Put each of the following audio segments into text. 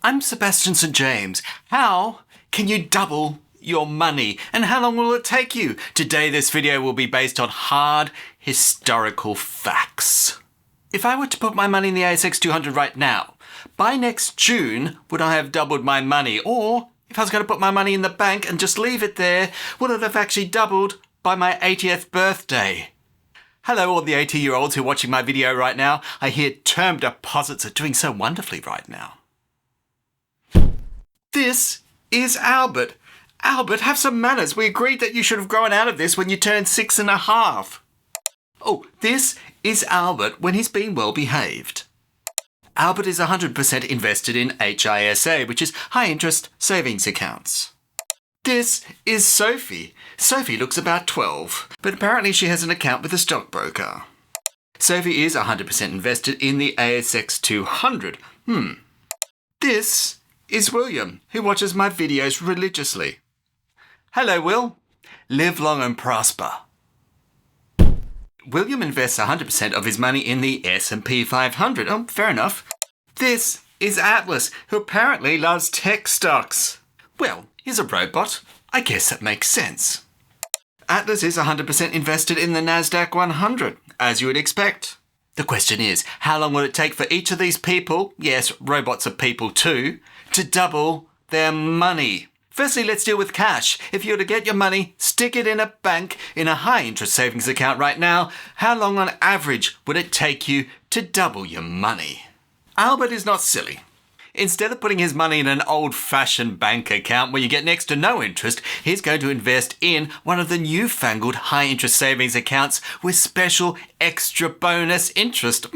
I'm Sebastian St. James. How can you double your money? And how long will it take you? Today this video will be based on hard historical facts. If I were to put my money in the ASX 200 right now, by next June, would I have doubled my money? Or if I was going to put my money in the bank and just leave it there, would it have actually doubled by my 80th birthday? Hello all the 80-year-olds who are watching my video right now. I hear term deposits are doing so wonderfully right now. This is Albert. Albert, have some manners. We agreed that you should have grown out of this when you turned 6.5. Oh, this is Albert when he's being well behaved. Albert is 100% invested in HISA, which is high interest savings accounts. This is Sophie. Sophie looks about 12, but apparently she has an account with a stockbroker. Sophie is 100% invested in the ASX 200. This is William, who watches my videos religiously. Hello, Will. Live long and prosper. William invests 100% of his money in the S&P 500. Oh, fair enough. This is Atlas, who apparently loves tech stocks. Well, he's a robot. I guess that makes sense. Atlas is 100% invested in the NASDAQ 100, as you would expect. The question is, how long will it take for each of these people, yes, robots are people too, to double their money? Firstly, let's deal with cash. If you were to get your money, stick it in a bank, in a high-interest savings account right now, how long on average would it take you to double your money? Albert is not silly. Instead of putting his money in an old-fashioned bank account where you get next to no interest, he's going to invest in one of the newfangled high-interest savings accounts with special extra bonus interest.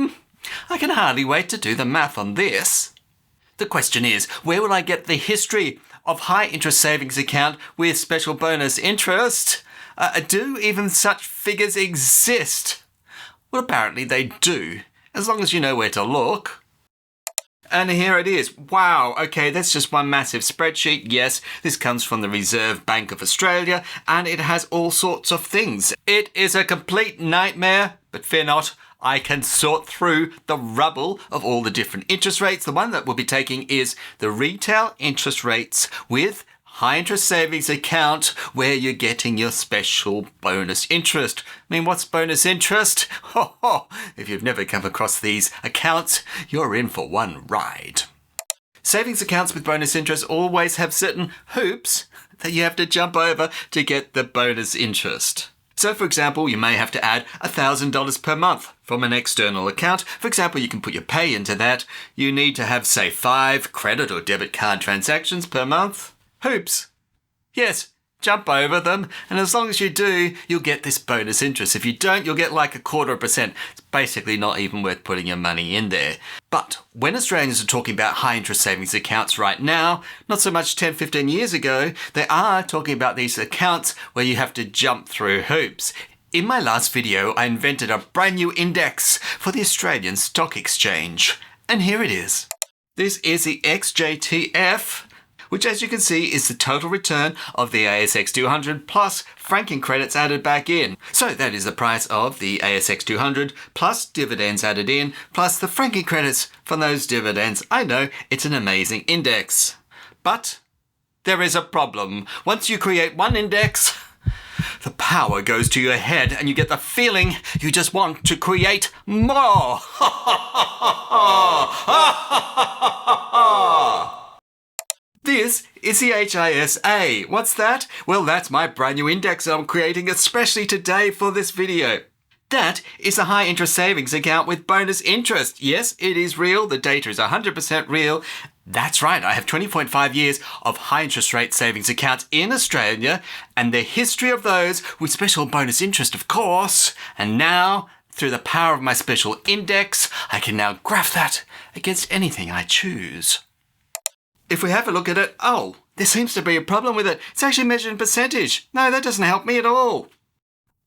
I can hardly wait to do the math on this. The question is, where will I get the history of high-interest savings account with special bonus interest? Do even such figures exist? Well, apparently they do, as long as you know where to look. And here it is. Wow, okay, that's just one massive spreadsheet. Yes, this comes from the Reserve Bank of Australia, and it has all sorts of things. It is a complete nightmare, but fear not, I can sort through the rubble of all the different interest rates. The one that we'll be taking is the retail interest rates with high interest savings account where you're getting your special bonus interest. I mean, what's bonus interest? If you've never come across these accounts, you're in for one ride. Savings accounts with bonus interest always have certain hoops that you have to jump over to get the bonus interest. So, for example, you may have to add $1,000 per month from an external account. For example, you can put your pay into that. You need to have, say, 5 credit or debit card transactions per month. Hoops. Yes, jump over them, and as long as you do, you'll get this bonus interest. If you don't, you'll get like 0.25%. It's basically not even worth putting your money in there. But when Australians are talking about high interest savings accounts right now, not so much 10, 15 years ago, they are talking about these accounts where you have to jump through hoops. In my last video, I invented a brand new index for the Australian Stock Exchange. And here it is. This is the XJTF, which as you can see is the total return of the ASX 200 plus franking credits added back in. So that is the price of the ASX 200 plus dividends added in plus the franking credits from those dividends. I know, it's an amazing index. But there is a problem. Once you create one index, the power goes to your head and you get the feeling you just want to create more. This is the HISA. What's that? Well, that's my brand new index I'm creating especially today for this video. That is a high interest savings account with bonus interest. Yes, it is real. The data is 100% real. That's right. I have 20.5 years of high interest rate savings accounts in Australia and the history of those with special bonus interest, of course. And now, through the power of my special index, I can now graph that against anything I choose. If we have a look at it, oh, there seems to be a problem with it. It's actually measured in percentage. No, that doesn't help me at all.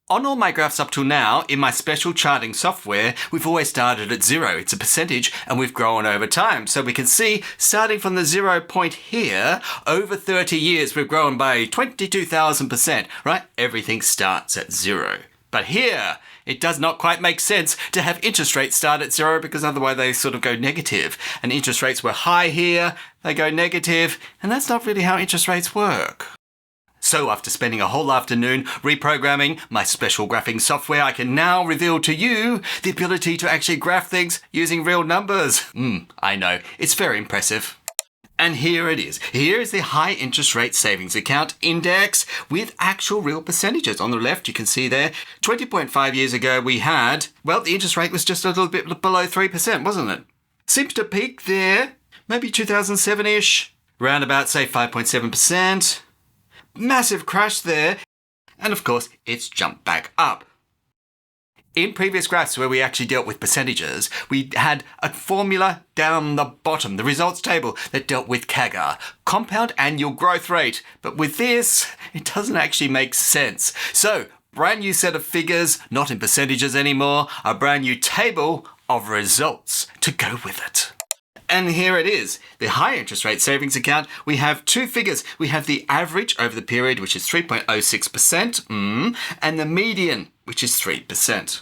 On all my graphs up till now, in my special charting software, we've always started at 0. It's a percentage, and we've grown over time. So we can see, starting from the 0 point here, over 30 years, we've grown by 22,000%, right? Everything starts at 0. But here, it does not quite make sense to have interest rates start at 0 because otherwise they sort of go negative. And interest rates were high here, they go negative, and that's not really how interest rates work. So after spending a whole afternoon reprogramming my special graphing software, I can now reveal to you the ability to actually graph things using real numbers. I know, it's very impressive. And here it is. Here is the high interest rate savings account index with actual real percentages. On the left, you can see there, 20.5 years ago we had, well, the interest rate was just a little bit below 3%, wasn't it? Seems to peak there, maybe 2007-ish, around about, say, 5.7%. Massive crash there. And of course, it's jumped back up. In previous graphs where we actually dealt with percentages, we had a formula down the bottom, the results table that dealt with CAGR, compound annual growth rate. But with this, it doesn't actually make sense. So, brand new set of figures, not in percentages anymore, a brand new table of results to go with it. And here it is, the high interest rate savings account. We have two figures. We have the average over the period, which is 3.06%, and the median, which is 3%.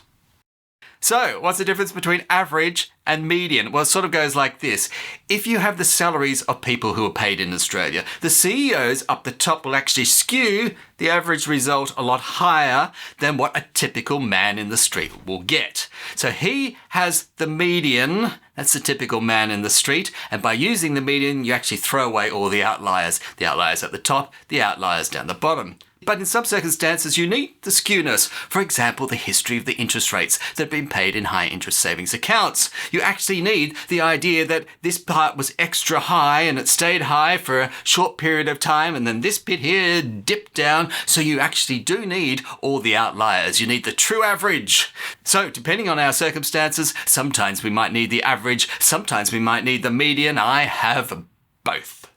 So, what's the difference between average and median? Well, it sort of goes like this. If you have the salaries of people who are paid in Australia, the CEOs up the top will actually skew the average result a lot higher than what a typical man in the street will get. So he has the median, that's the typical man in the street, and by using the median, you actually throw away all the outliers at the top, the outliers down the bottom. But in some circumstances, you need the skewness. For example, the history of the interest rates that have been paid in high interest savings accounts. You actually need the idea that this part was extra high and it stayed high for a short period of time, and then this bit here dipped down. So you actually do need all the outliers. You need the true average. So depending on our circumstances, sometimes we might need the average, sometimes we might need the median. I have both.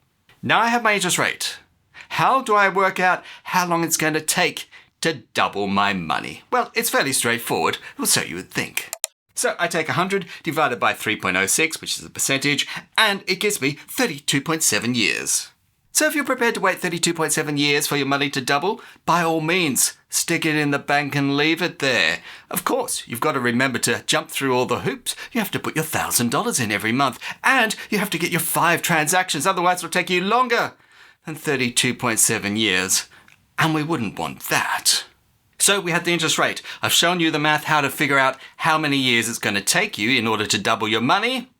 Now I have my interest rate. How do I work out how long it's going to take to double my money? Well, it's fairly straightforward, or so you would think. So I take 100 divided by 3.06, which is the percentage, and it gives me 32.7 years. So if you're prepared to wait 32.7 years for your money to double, by all means, stick it in the bank and leave it there. Of course, you've got to remember to jump through all the hoops. You have to put your $1,000 in every month, and you have to get your 5 transactions, otherwise it'll take you longer than 32.7 years, and we wouldn't want that. So we have the interest rate. I've shown you the math how to figure out how many years it's going to take you in order to double your money,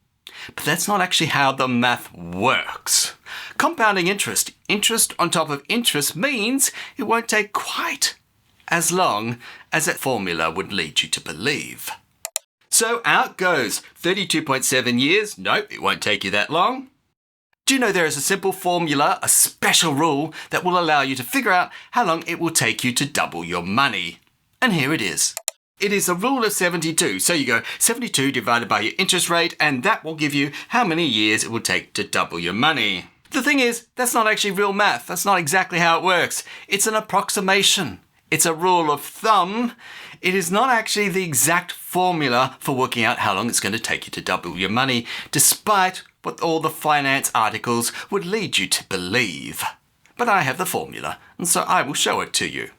but that's not actually how the math works. Compounding interest on top of interest, means it won't take quite as long as that formula would lead you to believe. So out goes 32.7 years. Nope, it won't take you that long. Do you know there is a simple formula, a special rule that will allow you to figure out how long it will take you to double your money? And here it is. It is a rule of 72. So you go 72 divided by your interest rate, and that will give you how many years it will take to double your money. The thing is, that's not actually real math. That's not exactly how it works. It's an approximation. It's a rule of thumb. It is not actually the exact formula for working out how long it's going to take you to double your money, despite what all the finance articles would lead you to believe. But I have the formula, and so I will show it to you.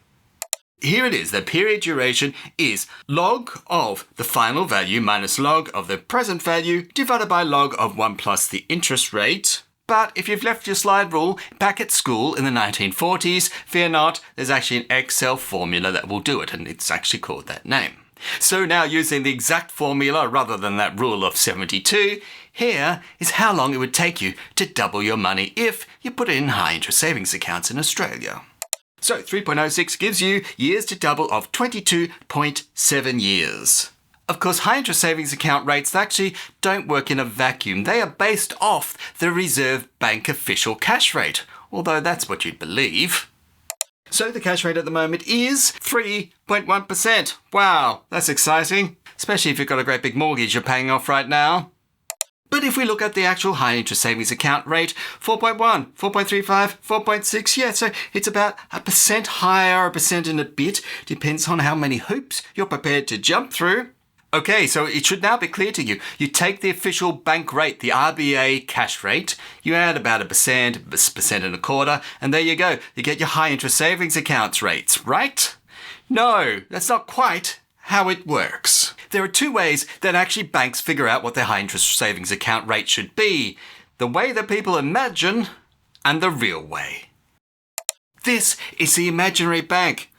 Here it is. The period duration is log of the final value minus log of the present value divided by log of 1 plus the interest rate. But if you've left your slide rule back at school in the 1940s, fear not, there's actually an Excel formula that will do it, and it's actually called that name. So now, using the exact formula rather than that rule of 72, here is how long it would take you to double your money if you put it in high interest savings accounts in Australia. So 3.06 gives you years to double of 22.7 years. Of course, high interest savings account rates actually don't work in a vacuum. They are based off the Reserve Bank official cash rate, although that's what you'd believe. So the cash rate at the moment is 3.1%. Wow, that's exciting, especially if you've got a great big mortgage you're paying off right now. But if we look at the actual high interest savings account rate, 4.1, 4.35, 4.6, yeah, so it's about 1% higher, 1% and a bit, depends on how many hoops you're prepared to jump through. Okay, so it should now be clear to you. You take the official bank rate, the RBA cash rate, you add about 1%, 1.25%, and there you go. You get your high interest savings accounts rates, right? No, that's not quite how it works. There are two ways that actually banks figure out what their high interest savings account rate should be. The way that people imagine and the real way. This is the imaginary bank.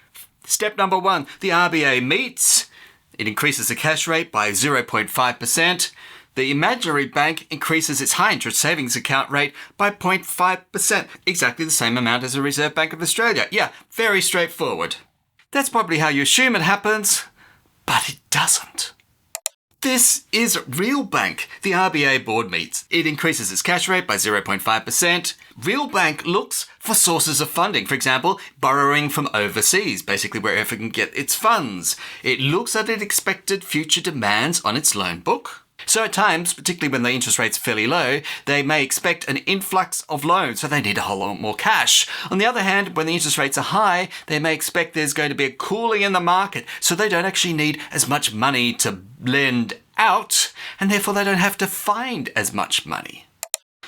Step number 1, the RBA meets. It increases the cash rate by 0.5%. The imaginary bank increases its high interest savings account rate by 0.5%, exactly the same amount as the Reserve Bank of Australia. Yeah, very straightforward. That's probably how you assume it happens, but it doesn't. This is real bank. The RBA board meets. It increases its cash rate by 0.5%. Real bank looks for sources of funding. For example, borrowing from overseas, basically wherever it can get its funds. It looks at its expected future demands on its loan book. So at times, particularly when the interest rate's fairly low, they may expect an influx of loans, so they need a whole lot more cash. On the other hand, when the interest rates are high, they may expect there's going to be a cooling in the market, so they don't actually need as much money to lend out, and therefore they don't have to find as much money.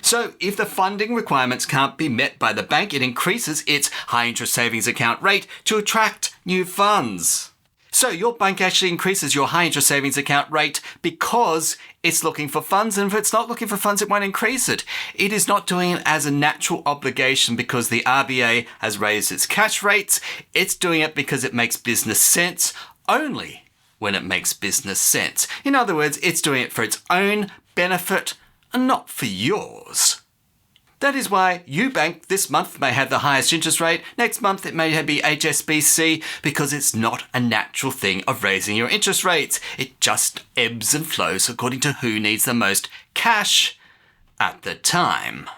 So if the funding requirements can't be met by the bank, it increases its high interest savings account rate to attract new funds. So your bank actually increases your high interest savings account rate because it's looking for funds, and if it's not looking for funds, it won't increase it. It is not doing it as a natural obligation because the RBA has raised its cash rates. It's doing it because it makes business sense only when it makes business sense. In other words, it's doing it for its own benefit and not for yours. That is why you bank this month may have the highest interest rate. Next month it may be HSBC because it's not a natural thing of raising your interest rates. It just ebbs and flows according to who needs the most cash at the time.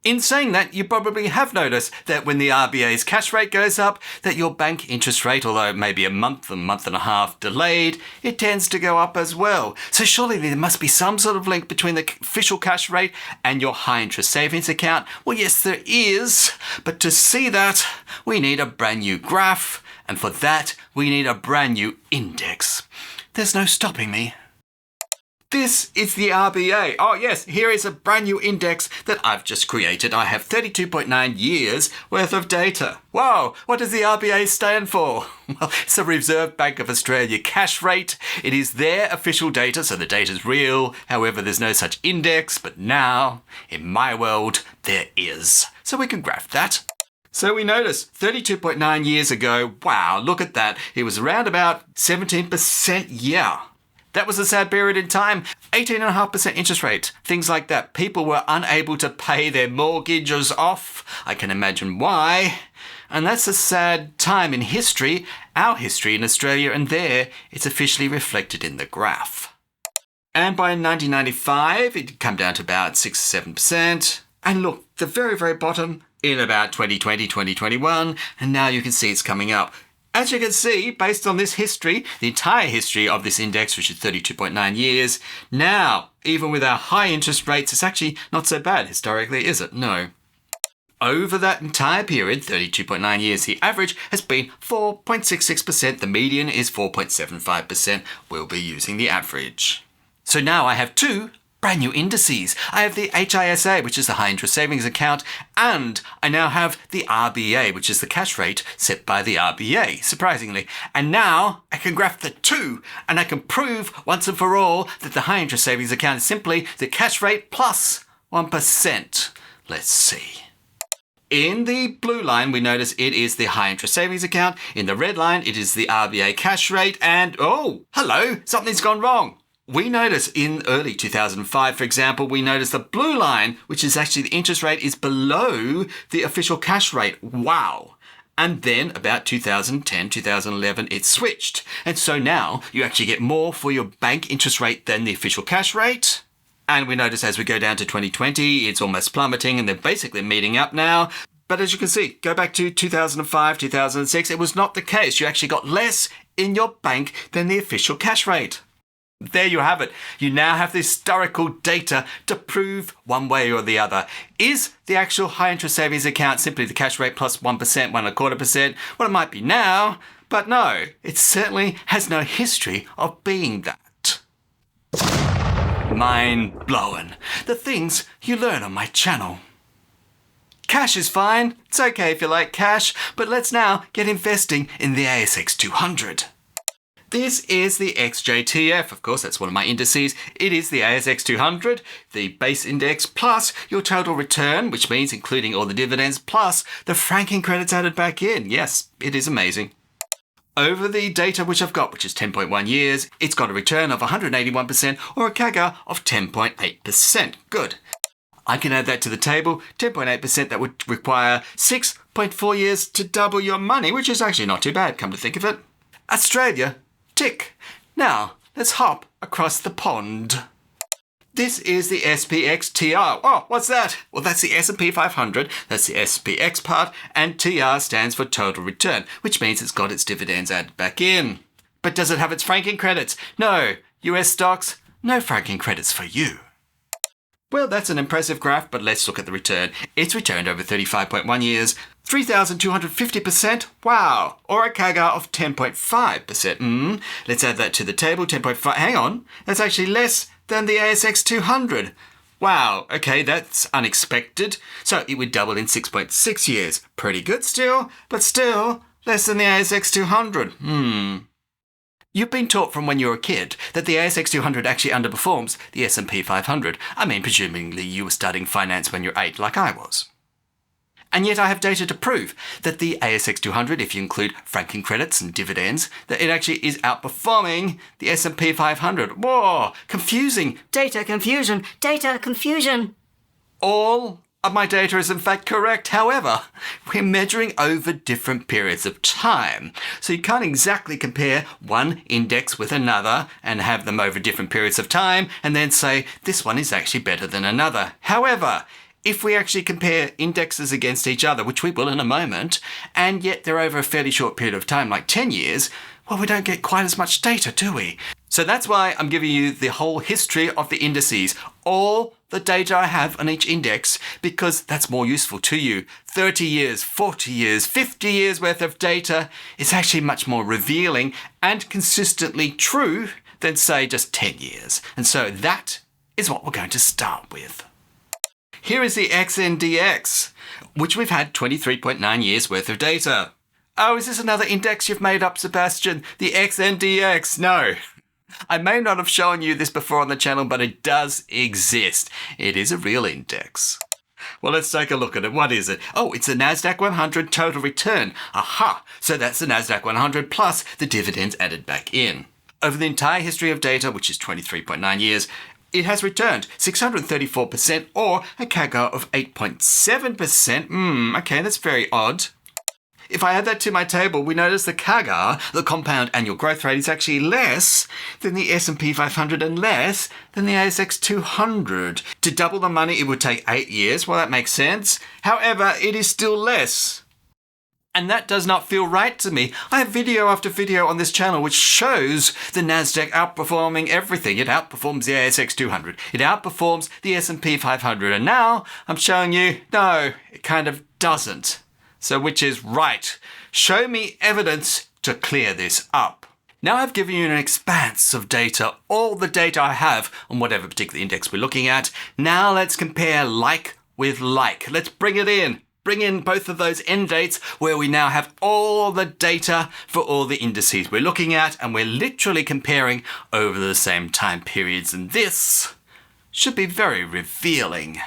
In saying that, you probably have noticed that when the RBA's cash rate goes up, that your bank interest rate, although it may be a month and a half delayed, it tends to go up as well. So surely there must be some sort of link between the official cash rate and your high interest savings account. Well, yes, there is. But to see that, we need a brand new graph. And for that, we need a brand new index. There's no stopping me. This is the RBA. Oh yes, here is a brand new index that I've just created. I have 32.9 years worth of data. Wow, what does the RBA stand for? Well, it's the Reserve Bank of Australia cash rate. It is their official data, so the data's real. However, there's no such index, but now, in my world, there is. So we can graph that. So we notice 32.9 years ago, wow, look at that. It was around about 17%, yeah. That was a sad period in time. 18.5% interest rate, things like that. People were unable to pay their mortgages off. I can imagine why. And that's a sad time in history, our history in Australia, and there it's officially reflected in the graph. And by 1995, it'd come down to about 6 or 7%. And look, the very, very bottom in about 2020, 2021, and now you can see it's coming up. As you can see, based on this history, the entire history of this index, which is 32.9 years, now, even with our high interest rates, it's actually not so bad historically, is it? No. Over that entire period, 32.9 years, the average has been 4.66%. The median is 4.75%. We'll be using the average. So now I have two brand new indices. I have the HISA, which is the high interest savings account, and I now have the RBA, which is the cash rate set by the RBA, surprisingly. And now I can graph the two, and I can prove once and for all that the high interest savings account is simply the cash rate plus 1%. Let's see. In the blue line, we notice it is the high interest savings account. In the red line, it is the RBA cash rate. And, oh, hello, something's gone wrong. We notice in early 2005, for example, we notice the blue line, which is actually the interest rate, is below the official cash rate. Wow. And then about 2010, 2011, it switched. And so now you actually get more for your bank interest rate than the official cash rate. And we notice as we go down to 2020, it's almost plummeting and they're basically meeting up now. But as you can see, go back to 2005, 2006, it was not the case. You actually got less in your bank than the official cash rate. There you have it. You now have the historical data to prove one way or the other. Is the actual high interest savings account simply the cash rate plus 1%, 1.25%? Well, it might be now, but no, it certainly has no history of being that. Mind blowing. The things you learn on my channel. Cash is fine. It's okay if you like cash, but let's now get investing in the ASX 200. This is the XJTF. Of course, that's one of my indices. It is the ASX 200, the base index, plus your total return, which means including all the dividends, plus the franking credits added back in. Yes, it is amazing. Over the data which I've got, which is 10.1 years, it's got a return of 181% or a CAGR of 10.8%. Good. I can add that to the table. 10.8%, that would require 6.4 years to double your money, which is actually not too bad, come to think of it. Australia, tick. Now, let's hop across the pond. This is the SPXTR. Oh, what's that? Well, that's the S&P 500. That's the SPX part, and TR stands for total return, which means it's got its dividends added back in. But does it have its franking credits? No. US stocks, no franking credits for you. Well, that's an impressive graph, but let's look at the return. It's returned over 35.1 years, 3,250%, wow, or a CAGR of 10.5%. Let's add that to the table, 10.5, hang on, that's actually less than the ASX 200. Wow, okay, that's unexpected. So it would double in 6.6 years. Pretty good still, but still less than the ASX 200. You've been taught from when you were a kid that the ASX 200 actually underperforms the S&P 500. I mean, presumably you were studying finance when you're 8 like I was. And yet I have data to prove that the ASX 200, if you include franking credits and dividends, that it actually is outperforming the S&P 500. Whoa, confusing. Data confusion, data confusion. All of my data is in fact correct. However, we're measuring over different periods of time. So you can't exactly compare one index with another and have them over different periods of time and then say this one is actually better than another. However, if we actually compare indexes against each other, which we will in a moment, and yet they're over a fairly short period of time, like 10 years, well, we don't get quite as much data, do we? So that's why I'm giving you the whole history of the indices, all the data I have on each index, because that's more useful to you. 30 years, 40 years, 50 years worth of data is actually much more revealing and consistently true than, say, just 10 years. And so that is what we're going to start with. Here is the XNDX, which we've had 23.9 years worth of data. Oh, is this another index you've made up, Sebastian? The XNDX? No. I may not have shown you this before on the channel, but it does exist. It is a real index. Well, let's take a look at it. What is it? Oh, it's the NASDAQ 100 total return. Aha! So that's the NASDAQ 100 plus the dividends added back in. Over the entire history of data, which is 23.9 years, it has returned 634% or a CAGR of 8.7%. Okay, that's very odd. If I add that to my table, we notice the CAGR, the compound annual growth rate, is actually less than the S&P 500 and less than the ASX 200. To double the money, it would take 8 years. Well, that makes sense. However, it is still less. And that does not feel right to me. I have video after video on this channel which shows the NASDAQ outperforming everything. It outperforms the ASX 200. It outperforms the S&P 500. And now I'm showing you, no, it kind of doesn't. So which is right? Show me evidence to clear this up. Now I've given you an expanse of data, all the data I have on whatever particular index we're looking at. Now let's compare like with like. Let's bring it in. Bring in both of those end dates where we now have all the data for all the indices we're looking at, and we're literally comparing over the same time periods, and this should be very revealing.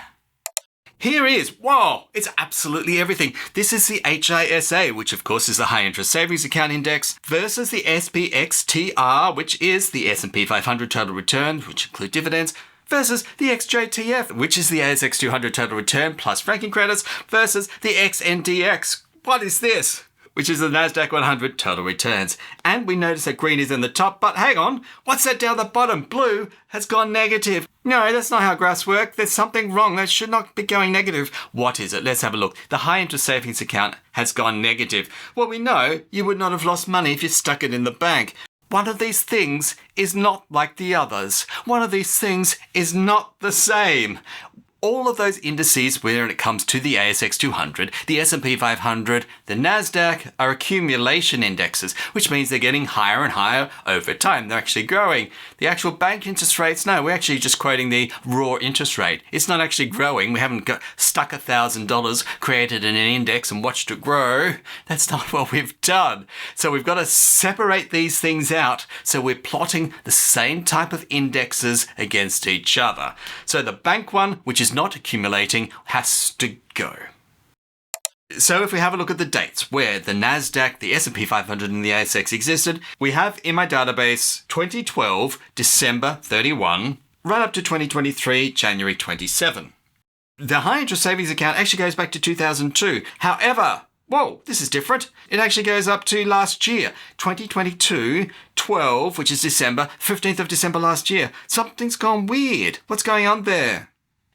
Here is, whoa, it's absolutely everything. This is the HISA, which of course is the High Interest Savings Account Index, versus the SPXTR, which is the S&P 500 total return, which include dividends, versus the XJTF, which is the ASX 200 total return plus franking credits, versus the XNDX. What is this? Which is the NASDAQ 100 total returns. And we notice that green is in the top, but hang on, what's that down the bottom? Blue has gone negative. No, that's not how graphs work. There's something wrong. That should not be going negative. What is it? Let's have a look. The high interest savings account has gone negative. Well, we know you would not have lost money if you stuck it in the bank. One of these things is not like the others. One of these things is not the same. all of those indices when it comes to the ASX 200, the S&P 500, the NASDAQ are accumulation indexes, which means they're getting higher and higher over time. They're actually growing. The actual bank interest rates, no, we're actually just quoting the raw interest rate. It's not actually growing. We haven't stuck $1,000, created an index and watched it grow. That's not what we've done. So we've got to separate these things out. So we're plotting the same type of indexes against each other. So the bank one, which is not accumulating, has to go. So if we have a look at the dates where the NASDAQ, the S&P 500 and the ASX existed, we have in my database 2012, December 31, right up to 2023, January 27. The high interest savings account actually goes back to 2002. However, whoa, this is different. It actually goes up to last year, 2022, 12, which is December, 15th of December last year. Something's gone weird. What's going on there?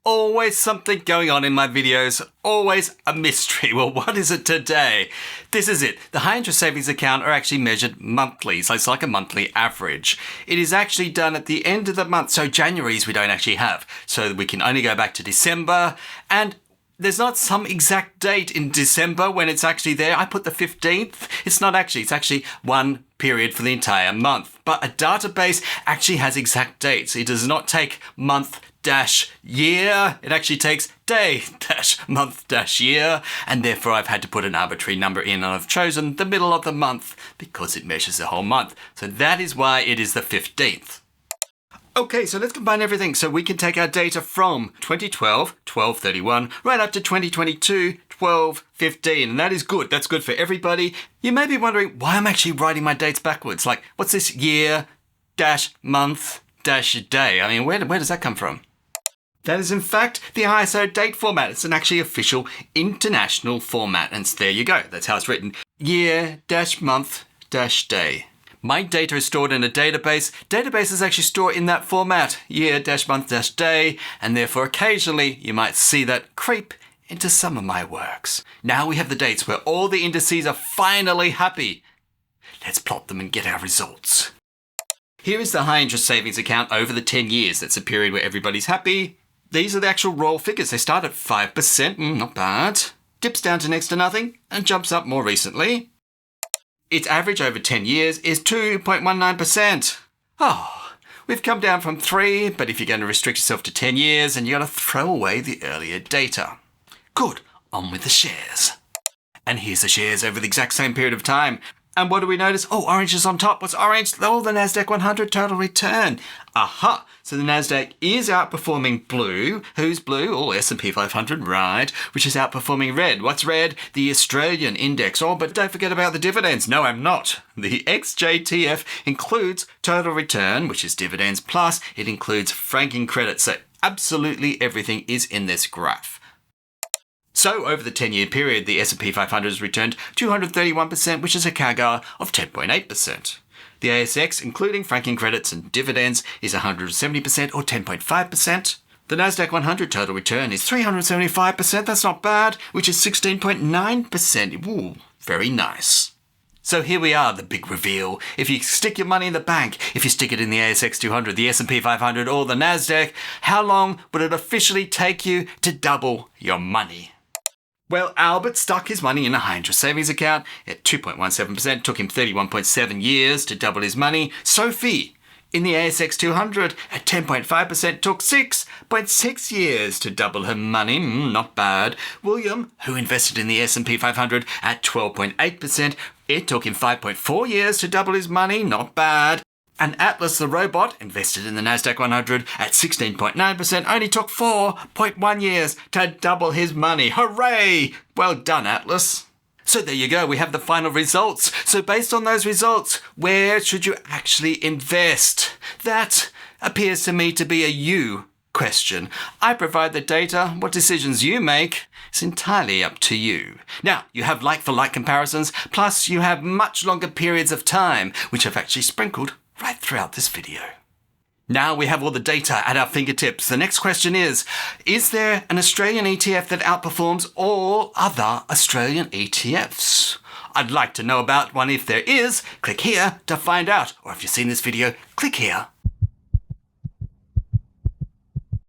Always something going on in my videos, always a mystery. Well, what is it today? This is it. The high interest savings account are actually measured monthly, so it's like a monthly average. It is actually done at the end of the month, so January's we don't actually have. So we can only go back to December, and there's not some exact date in December when it's actually there. I put the 15th. It's not actually. It's actually one period for the entire month. But a database actually has exact dates. It does not take month dash year. It actually takes day dash month dash year. And therefore I've had to put an arbitrary number in, and I've chosen the middle of the month because it measures the whole month. So that is why it is the 15th. Okay, so let's combine everything. So we can take our data from 2012, 12/31, right up to 2022, 12/15. And that is good. That's good for everybody. You may be wondering why I'm actually writing my dates backwards. Like, what's this year, dash, month, dash, day? I mean, where does that come from? That is, in fact, the ISO date format. It's an actually official international format. And there you go. That's how it's written. Year, dash, month, dash, day. My data is stored in a database. Databases actually store in that format, year, dash, month, dash, day, and therefore occasionally you might see that creep into some of my works. Now we have the dates where all the indices are finally happy. Let's plot them and get our results. Here is the high interest savings account over the 10 years. That's a period where everybody's happy. These are the actual raw figures. They start at 5%, not bad. Dips down to next to nothing and jumps up more recently. Its average over 10 years is 2.19%. Oh, we've come down from 3, but if you're going to restrict yourself to 10 years, and you've got to throw away the earlier data. Good, on with the shares. And here's the shares over the exact same period of time. And what do we notice? Oh, orange is on top. What's orange? Oh, the NASDAQ 100 total return. Aha! So the NASDAQ is outperforming blue. Who's blue? Oh, S&P 500, right. Which is outperforming red. What's red? The Australian Index. Oh, but don't forget about the dividends. No, I'm not. The XJTF includes total return, which is dividends, plus it includes franking credits. So absolutely everything is in this graph. So over the 10-year period, the S&P 500 has returned 231%, which is a CAGR of 10.8%. The ASX, including franking credits and dividends, is 170% or 10.5%. The NASDAQ 100 total return is 375%, that's not bad, which is 16.9%. Ooh, very nice. So here we are, the big reveal. If you stick your money in the bank, if you stick it in the ASX 200, the S&P 500 or the NASDAQ, how long would it officially take you to double your money? Well, Albert stuck his money in a high interest savings account at 2.17%. Took him 31.7 years to double his money. Sophie, in the ASX 200 at 10.5%, took 6.6 years to double her money. Not bad. William, who invested in the S&P 500 at 12.8%, it took him 5.4 years to double his money. Not bad. And Atlas the robot, invested in the NASDAQ 100 at 16.9%, only took 4.1 years to double his money. Hooray! Well done, Atlas. So there you go, we have the final results. So based on those results, where should you actually invest? That appears to me to be a you question. I provide the data. What decisions you make is entirely up to you. Now, you have like-for-like comparisons, plus you have much longer periods of time, which I've actually sprinkled right throughout this video. Now we have all the data at our fingertips. The next question is there an Australian ETF that outperforms all other Australian ETFs? I'd like to know about one. If there is, click here to find out. Or if you've seen this video, click here